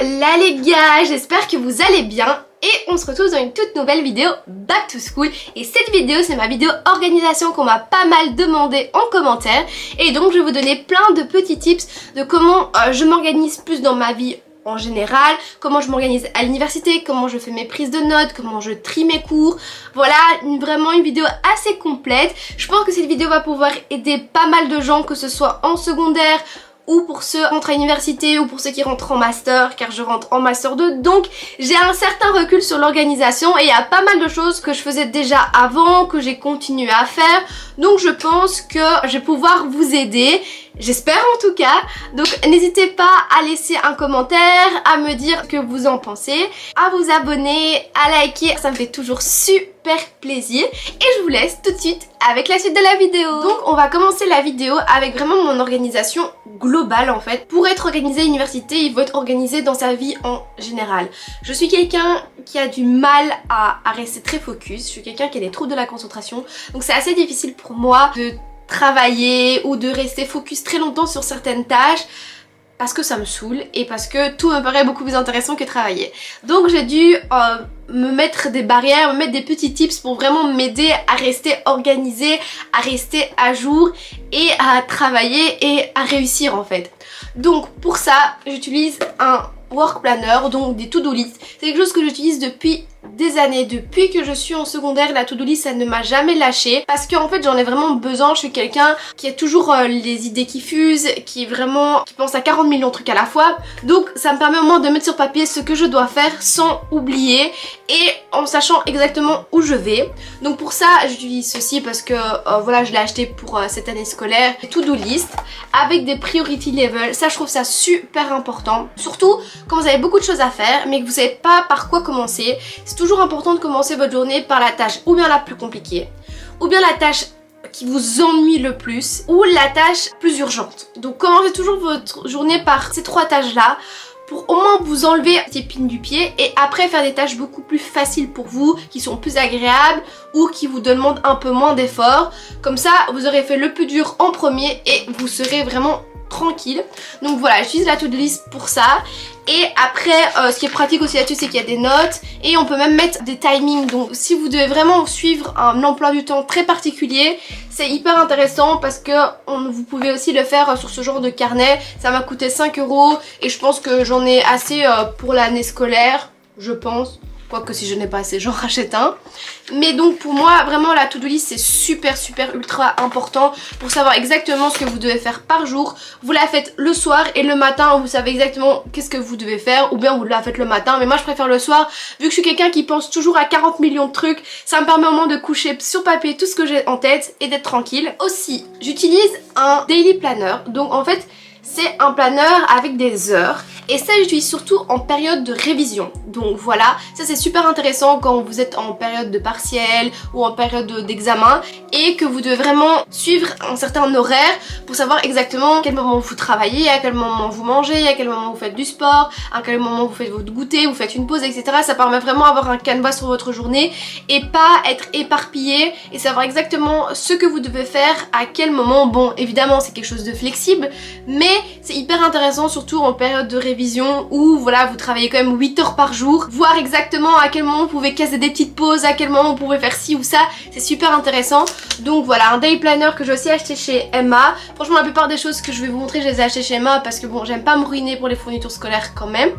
Hola les gars, j'espère que vous allez bien et on se retrouve dans une toute nouvelle vidéo Back to School. Et cette vidéo, c'est ma vidéo organisation qu'on m'a pas mal demandé en commentaire. Et donc je vais vous donner plein de petits tips de comment je m'organise plus dans ma vie en général, comment je m'organise à l'université, comment je fais mes prises de notes, comment je trie mes cours. Voilà, vraiment une vidéo assez complète. Je pense que cette vidéo va pouvoir aider pas mal de gens, que ce soit en secondaire ou pour ceux qui rentrent à l'université ou pour ceux qui rentrent en master, car je rentre en master 2. Donc j'ai un certain recul sur l'organisation et il y a pas mal de choses que je faisais déjà avant, que j'ai continué à faire. Donc je pense que je vais pouvoir vous aider. J'espère en tout cas. Donc n'hésitez pas à laisser un commentaire, à me dire ce que vous en pensez, à vous abonner, à liker, ça me fait toujours super plaisir. Et je vous laisse tout de suite avec la suite de la vidéo. Donc on va commencer la vidéo avec vraiment mon organisation globale en fait. Pour être organisé à l'université, il faut être organisé dans sa vie en général. Je suis quelqu'un qui a du mal à rester très focus. Je suis quelqu'un qui a des troubles de la concentration. Donc c'est assez difficile pour moi de travailler ou de rester focus très longtemps sur certaines tâches parce que ça me saoule et parce que tout me paraît beaucoup plus intéressant que travailler. Donc j'ai dû me mettre des barrières, me mettre des petits tips pour vraiment m'aider à rester organisée, à rester à jour et à travailler et à réussir en fait. Donc pour ça, j'utilise un work planner, donc des to-do list. C'est quelque chose que j'utilise depuis des années. Depuis que je suis en secondaire, la to-do list ça ne m'a jamais lâché parce qu'en fait j'en ai vraiment besoin. Je suis quelqu'un qui a toujours les idées qui fusent, qui pense à 40 millions de trucs à la fois. Donc ça me permet au moins de mettre sur papier ce que je dois faire sans oublier et en sachant exactement où je vais. Donc pour ça j'utilise ceci parce que voilà, je l'ai acheté pour cette année scolaire. To-do list avec des priority level, ça je trouve ça super important. Surtout quand vous avez beaucoup de choses à faire mais que vous savez pas par quoi commencer. C'est toujours important de commencer votre journée par la tâche ou bien la plus compliquée, ou bien la tâche qui vous ennuie le plus, ou la tâche plus urgente. Donc commencez toujours votre journée par ces trois tâches-là pour au moins vous enlever cette épine du pied et après faire des tâches beaucoup plus faciles pour vous, qui sont plus agréables ou qui vous demandent un peu moins d'efforts. Comme ça, vous aurez fait le plus dur en premier et vous serez vraiment tranquille. Donc voilà, j'utilise la to-do list pour ça. Et après, ce qui est pratique aussi là-dessus, c'est qu'il y a des notes et on peut même mettre des timings. Donc si vous devez vraiment suivre un emploi du temps très particulier, c'est hyper intéressant parce que vous pouvez aussi le faire sur ce genre de carnet. Ça m'a coûté 5 € et je pense que j'en ai assez pour l'année scolaire, je pense. Quoique si je n'ai pas assez, j'en rachète un. Mais donc pour moi, vraiment la to-do list c'est super ultra important pour savoir exactement ce que vous devez faire par jour. Vous la faites le soir et le matin, vous savez exactement qu'est-ce que vous devez faire. Ou bien vous la faites le matin, mais moi je préfère le soir. Vu que je suis quelqu'un qui pense toujours à 40 millions de trucs, ça me permet au moins de coucher sur papier tout ce que j'ai en tête et d'être tranquille. Aussi, j'utilise un daily planner. Donc en fait, c'est un planeur avec des heures et ça j'utilise surtout en période de révision. Donc voilà, ça c'est super intéressant quand vous êtes en période de partiel ou en période d'examen et que vous devez vraiment suivre un certain horaire pour savoir exactement à quel moment vous travaillez, à quel moment vous mangez, à quel moment vous faites du sport, à quel moment vous faites votre goûter, vous faites une pause, etc. Ça permet vraiment d'avoir un canevas sur votre journée et pas être éparpillé et savoir exactement ce que vous devez faire à quel moment. Bon, évidemment c'est quelque chose de flexible, mais c'est hyper intéressant surtout en période de révision où voilà, vous travaillez quand même 8 heures par jour, voir exactement à quel moment vous pouvez caser des petites pauses, à quel moment vous pouvez faire ci ou ça, c'est super intéressant. Donc voilà, un day planner que j'ai aussi acheté chez Emma. Franchement la plupart des choses que je vais vous montrer, je les ai achetées chez Emma parce que bon, j'aime pas me ruiner pour les fournitures scolaires quand même.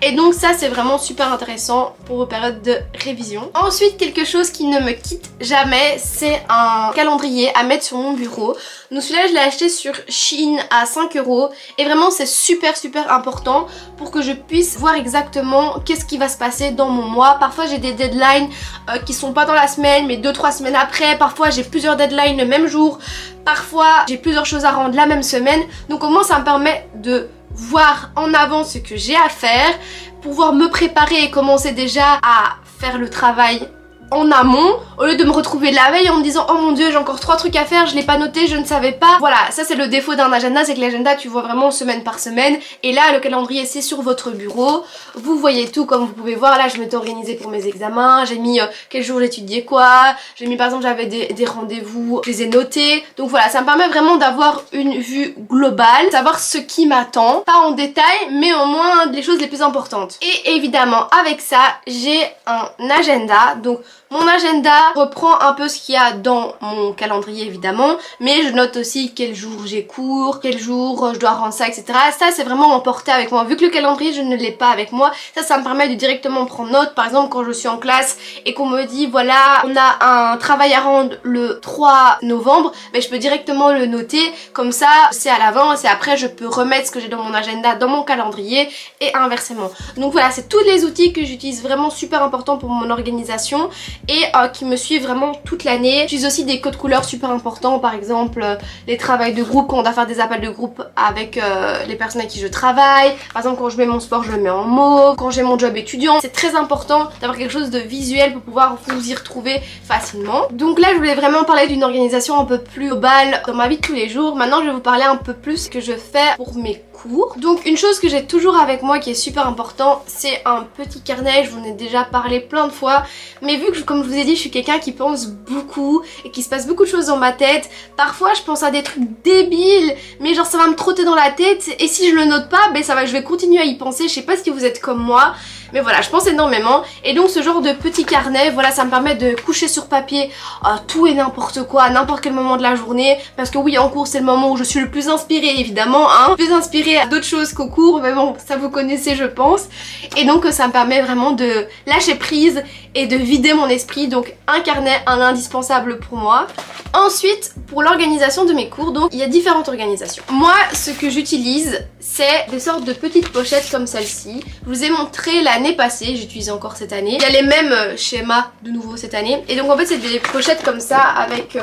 Et donc ça c'est vraiment super intéressant pour vos périodes de révision. Ensuite, quelque chose qui ne me quitte jamais, c'est un calendrier à mettre sur mon bureau. Donc celui-là je l'ai acheté sur Shein à 5 € et vraiment c'est super important pour que je puisse voir exactement qu'est-ce qui va se passer dans mon mois. Parfois j'ai des deadlines qui sont pas dans la semaine mais 2-3 semaines après. Parfois j'ai plusieurs deadlines le même jour. Parfois j'ai plusieurs choses à rendre la même semaine. Donc au moins ça me permet de voir en avance ce que j'ai à faire, pouvoir me préparer et commencer déjà à faire le travail en amont, au lieu de me retrouver la veille en me disant oh mon dieu j'ai encore 3 trucs à faire, je l'ai pas noté, je ne savais pas. Voilà, ça c'est le défaut d'un agenda, c'est que l'agenda tu vois vraiment semaine par semaine, et là le calendrier c'est sur votre bureau, vous voyez tout comme vous pouvez voir. Là je m'étais organisée pour mes examens, j'ai mis quel jour j'étudiais quoi, j'ai mis par exemple j'avais des rendez-vous, je les ai notés, donc voilà, ça me permet vraiment d'avoir une vue globale, savoir ce qui m'attend, pas en détail mais au moins les choses les plus importantes. Et évidemment avec ça j'ai un agenda, donc mon agenda reprend un peu ce qu'il y a dans mon calendrier évidemment, mais je note aussi quel jour j'ai cours, quel jour je dois rendre ça, etc. Ça c'est vraiment emporté avec moi, vu que le calendrier je ne l'ai pas avec moi, ça me permet de directement prendre note. Par exemple quand je suis en classe et qu'on me dit voilà on a un travail à rendre le 3 novembre, ben, je peux directement le noter, comme ça c'est à l'avance et après je peux remettre ce que j'ai dans mon agenda dans mon calendrier et inversement. Donc voilà, c'est tous les outils que j'utilise vraiment super importants pour mon organisation et qui me suivent vraiment toute l'année. J'utilise aussi des codes couleurs super importants, par exemple les travails de groupe, quand on doit faire des appels de groupe avec les personnes avec qui je travaille. Par exemple quand je mets mon sport je le mets en mauve, quand j'ai mon job étudiant. C'est très important d'avoir quelque chose de visuel pour pouvoir vous y retrouver facilement. Donc là je voulais vraiment parler d'une organisation un peu plus globale dans ma vie de tous les jours. Maintenant je vais vous parler un peu plus de ce que je fais pour mes cours. Donc une chose que j'ai toujours avec moi qui est super important, c'est un petit carnet. Je vous en ai déjà parlé plein de fois, mais vu que comme je vous ai dit je suis quelqu'un qui pense beaucoup et qui se passe beaucoup de choses dans ma tête, parfois je pense à des trucs débiles mais genre ça va me trotter dans la tête et si je le note pas ben je vais continuer à y penser. Je sais pas si vous êtes comme moi, mais voilà, je pense énormément. Et donc ce genre de petit carnet, voilà, ça me permet de coucher sur papier tout et n'importe quoi à n'importe quel moment de la journée, parce que oui, en cours c'est le moment où je suis le plus inspirée évidemment, hein, plus inspirée à d'autres choses qu'au cours, mais bon, ça vous connaissez je pense. Et donc ça me permet vraiment de lâcher prise et de vider mon esprit. Donc un carnet, un indispensable pour moi. Ensuite, pour l'organisation de mes cours, donc il y a différentes organisations. Moi, ce que j'utilise, c'est des sortes de petites pochettes comme celle-ci. Je vous ai montré l'année passée, j'utilise encore cette année. Il y a les mêmes schémas de nouveau cette année. Et donc en fait, c'est des pochettes comme ça avec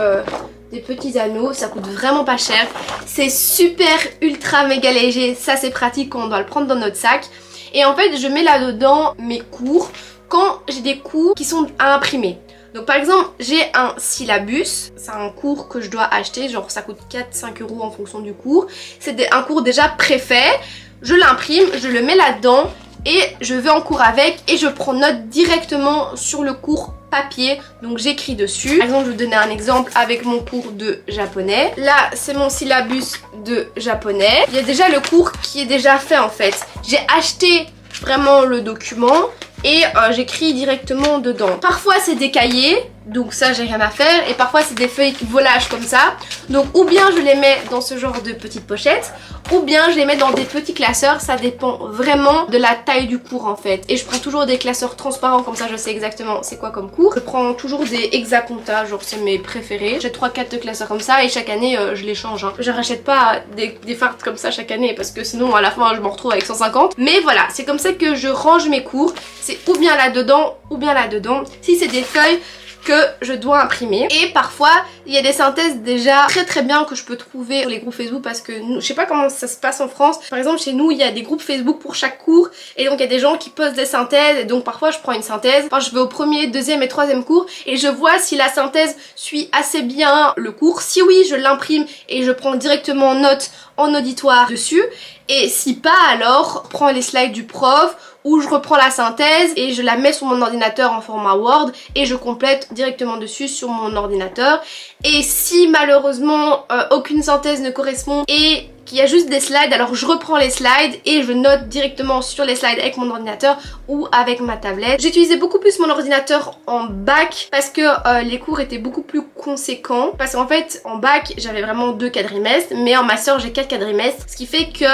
des petits anneaux. Ça coûte vraiment pas cher. C'est super ultra méga léger. Ça, c'est pratique quand on doit le prendre dans notre sac. Et en fait, je mets là-dedans mes cours quand j'ai des cours qui sont à imprimer. Donc par exemple j'ai un syllabus, c'est un cours que je dois acheter, genre ça coûte 4-5 € en fonction du cours. C'est un cours déjà préfet, je l'imprime, je le mets là-dedans et je vais en cours avec et je prends note directement sur le cours papier, donc j'écris dessus. Par exemple je vais vous donner un exemple avec mon cours de japonais. Là c'est mon syllabus de japonais, il y a déjà le cours qui est déjà fait en fait. J'ai acheté vraiment le document et j'écris directement dedans. Parfois c'est des cahiers, donc ça j'ai rien à faire, et parfois c'est des feuilles volage comme ça. Donc ou bien je les mets dans ce genre de petites pochettes, ou bien je les mets dans des petits classeurs, ça dépend vraiment de la taille du cours en fait. Et je prends toujours des classeurs transparents, comme ça je sais exactement c'est quoi comme cours. Je prends toujours des Hexaconta, genre c'est mes préférés. J'ai 3-4 classeurs comme ça et chaque année je les change, hein. Je rachète pas des fards comme ça chaque année parce que sinon à la fin je m'en retrouve avec 150. Mais voilà, c'est comme ça que je range mes cours, c'est ou bien là-dedans ou bien là-dedans. Si c'est des feuilles que je dois imprimer. Et parfois il y a des synthèses déjà très bien que je peux trouver sur les groupes Facebook, parce que nous, je sais pas comment ça se passe en France. Par exemple chez nous il y a des groupes Facebook pour chaque cours et donc il y a des gens qui postent des synthèses, et donc parfois je prends une synthèse. Enfin, je vais au premier, deuxième et troisième cours et je vois si la synthèse suit assez bien le cours. Si oui, je l'imprime et je prends directement note en auditoire dessus, et si pas alors je prends les slides du prof où je reprends la synthèse et je la mets sur mon ordinateur en format Word et je complète directement dessus sur mon ordinateur. Et si malheureusement aucune synthèse ne correspond et qu'il y a juste des slides, alors je reprends les slides et je note directement sur les slides avec mon ordinateur ou avec ma tablette. J'utilisais beaucoup plus mon ordinateur en bac parce que les cours étaient beaucoup plus conséquents, parce qu'en fait en bac j'avais vraiment 2 quadrimestres, mais en master j'ai 4 quadrimestres, ce qui fait que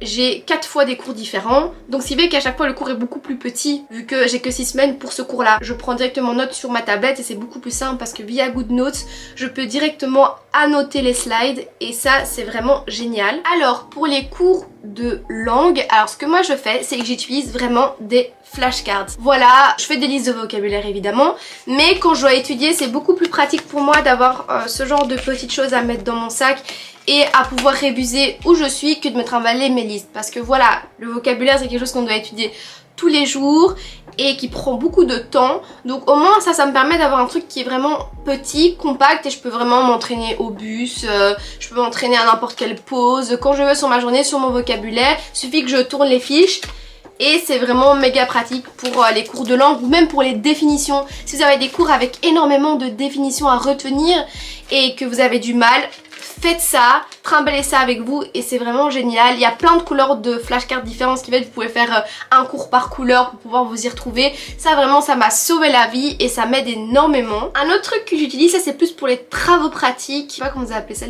j'ai 4 fois des cours différents, donc ce qui fait qu'à chaque fois le cours est beaucoup plus petit vu que j'ai que 6 semaines pour ce cours là. Je prends directement note sur ma tablette et c'est beaucoup plus simple parce que via GoodNotes je peux directement annoter les slides et ça c'est vraiment génial. Alors pour les cours de langue, alors ce que moi je fais c'est que j'utilise vraiment des flashcards. Voilà, je fais des listes de vocabulaire évidemment, mais quand je dois étudier c'est beaucoup plus pratique pour moi d'avoir ce genre de petites choses à mettre dans mon sac et à pouvoir réviser où je suis que de me trimballer mes listes, parce que voilà, le vocabulaire c'est quelque chose qu'on doit étudier tous les jours et qui prend beaucoup de temps. Donc au moins ça me permet d'avoir un truc qui est vraiment petit, compact, et je peux vraiment m'entraîner au bus, je peux m'entraîner à n'importe quelle pause, quand je veux sur ma journée, sur mon vocabulaire. Il suffit que je tourne les fiches. Et c'est vraiment méga pratique pour les cours de langue ou même pour les définitions. Si vous avez des cours avec énormément de définitions à retenir et que vous avez du mal, faites ça, trimballez ça avec vous et c'est vraiment génial. Il y a plein de couleurs de flashcards différentes, ce qui fait que vous pouvez faire un cours par couleur pour pouvoir vous y retrouver. Ça vraiment, ça m'a sauvé la vie et ça m'aide énormément. Un autre truc que j'utilise, ça c'est plus pour les travaux pratiques. Je sais pas comment vous appelez ça,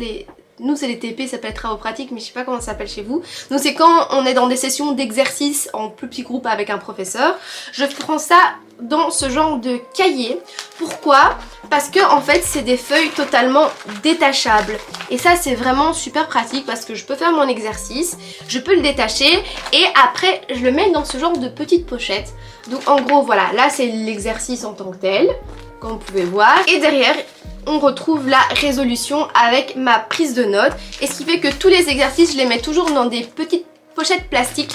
nous c'est les TP, ça s'appelle travaux pratiques, mais je sais pas comment ça s'appelle chez vous. Donc c'est quand on est dans des sessions d'exercice en plus petit groupe avec un professeur. Je prends ça dans ce genre de cahier. Pourquoi? Parce que en fait c'est des feuilles totalement détachables. Et ça c'est vraiment super pratique parce que je peux faire mon exercice, je peux le détacher et après je le mets dans ce genre de petite pochette. Donc en gros voilà, là c'est l'exercice en tant que tel, comme vous pouvez voir. Et derrière on retrouve la résolution avec ma prise de notes. Et ce qui fait que tous les exercices, je les mets toujours dans des petites pochettes plastiques.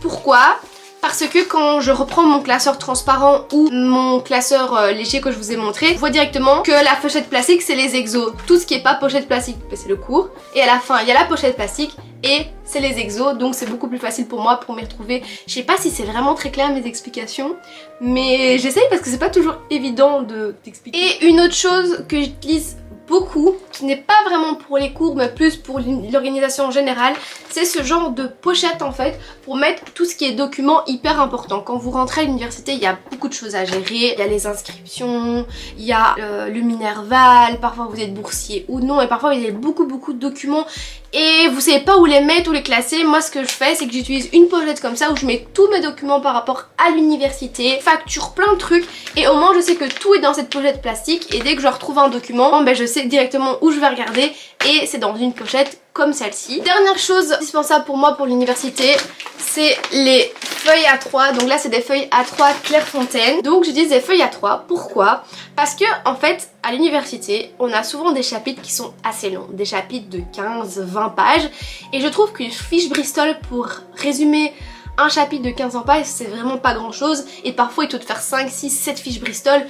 Pourquoi? Parce que quand je reprends mon classeur transparent ou mon classeur léger que je vous ai montré, je vois directement que la pochette plastique c'est les exos. Tout ce qui est pas pochette plastique, c'est le cours. Et à la fin, il y a la pochette plastique et c'est les exos. Donc c'est beaucoup plus facile pour moi pour m'y retrouver. Je sais pas si c'est vraiment très clair mes explications, mais j'essaye parce que c'est pas toujours évident d'expliquer. Et une autre chose que j'utilise beaucoup, qui n'est pas vraiment pour les cours mais plus pour l'organisation en général, c'est ce genre de pochette en fait pour mettre tout ce qui est documents hyper important. Quand vous rentrez à l'université, il y a beaucoup de choses à gérer, il y a les inscriptions, il y a le Minerval, parfois vous êtes boursier ou non, et parfois il y a beaucoup de documents et vous savez pas où les mettre, où les classer. Moi ce que je fais, c'est que j'utilise une pochette comme ça où je mets tous mes documents par rapport à l'université, facture, plein de trucs, et au moins je sais que tout est dans cette pochette plastique et dès que je retrouve un document, ben je sais directement où je vais regarder et c'est dans une pochette comme celle-ci. Dernière chose indispensable pour moi pour l'université, c'est les feuilles A3. Donc là c'est des feuilles A3 Clairefontaine. Donc j'utilise des feuilles A3. Pourquoi? Parce que en fait à l'université on a souvent des chapitres qui sont assez longs, des chapitres de 15-20 pages, et je trouve qu'une fiche Bristol pour résumer un chapitre de 15 pages c'est vraiment pas grand chose, et parfois il faut te faire 5, 6, 7 fiches Bristol.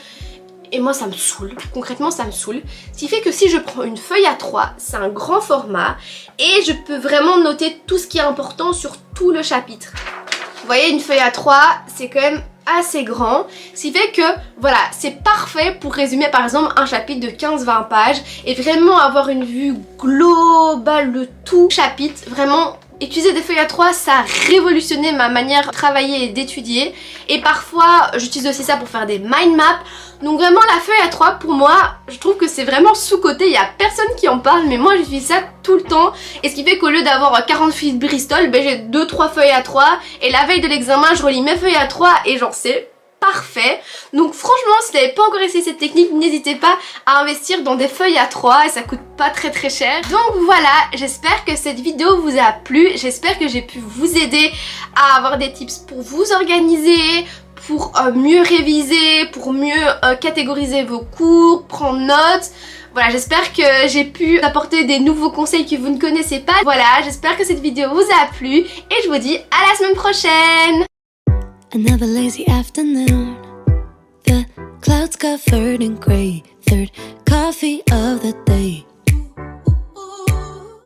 Et moi ça me saoule, concrètement ça me saoule. Ce qui fait que si je prends une feuille A3, c'est un grand format et je peux vraiment noter tout ce qui est important sur tout le chapitre. Vous voyez, une feuille A3 c'est quand même assez grand, ce qui fait que voilà, c'est parfait pour résumer par exemple un chapitre de 15-20 pages et vraiment avoir une vue globale de tout chapitre. Vraiment, utiliser des feuilles A3, ça a révolutionné ma manière de travailler et d'étudier. Et parfois, j'utilise aussi ça pour faire des mind maps. Donc vraiment, la feuille A3, pour moi, je trouve que c'est vraiment sous-coté. Il n'y a personne qui en parle, mais moi, j'utilise ça tout le temps. Et ce qui fait qu'au lieu d'avoir 40 fiches Bristol, ben, j'ai 2-3 feuilles A3. Et la veille de l'examen, je relis mes feuilles A3 et genre, c'est parfait. Donc franchement, si vous n'avez pas encore essayé cette technique, n'hésitez pas à investir dans des feuilles A3 et ça coûte pas très cher. Donc voilà, j'espère que cette vidéo vous a plu, j'espère que j'ai pu vous aider à avoir des tips pour vous organiser, pour mieux réviser, pour mieux catégoriser vos cours, prendre note. Voilà, j'espère que j'ai pu apporter des nouveaux conseils que vous ne connaissez pas. Voilà, j'espère que cette vidéo vous a plu et je vous dis à la semaine prochaine. Another lazy afternoon, the clouds covered in grey, third coffee of the day.